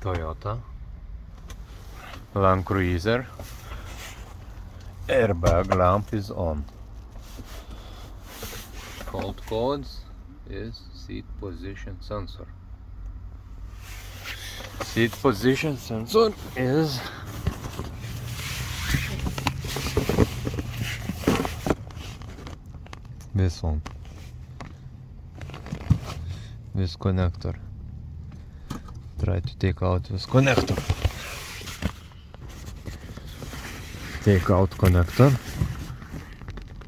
Toyota Landcruiser airbag lamp is on. Fault codes is seat position sensor. Seat position sensor is this one, this connector. Try to take out this connector. Take out connector.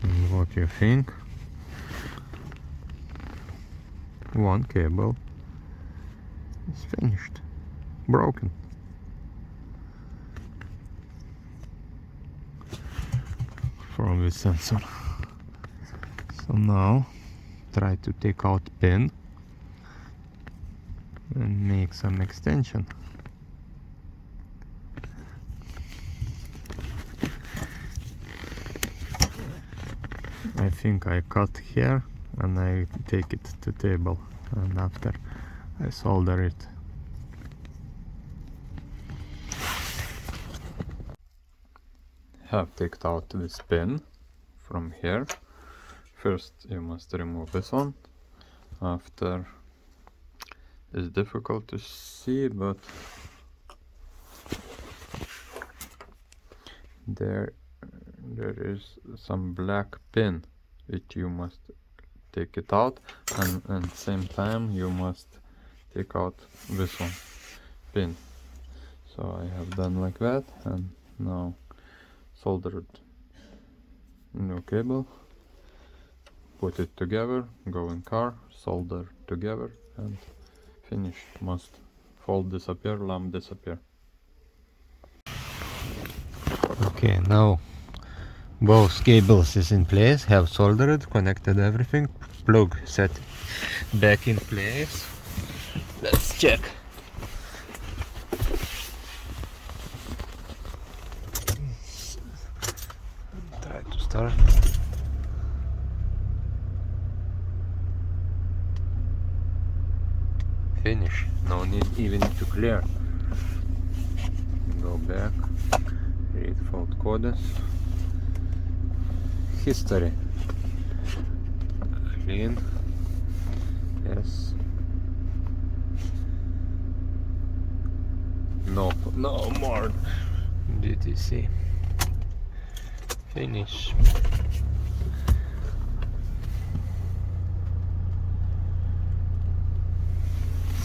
And what you think? One cable is finished, broken. From the sensor. So now try to take out pin and make some extension. I think I cut here and I take it to table, and after I solder it. Have taken out this pin from here. First you must remove this one. After, it's difficult to see, but there is some black pin which you must take it out, and at the same time you must take out this one pin. So I have done like that, and now soldered new cable, put it together, go in car, solder together, and finish. Must fault disappear, lamp disappear. Okay, now both cables is in place, have soldered, connected everything, plug set back in place. Let's check. Try to start. Finish, no need even to clear. Go back, read fault codes. History. Clean. Yes. No more DTC. Finish.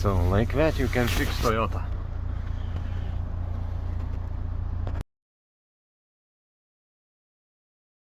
So like that you can fix Toyota.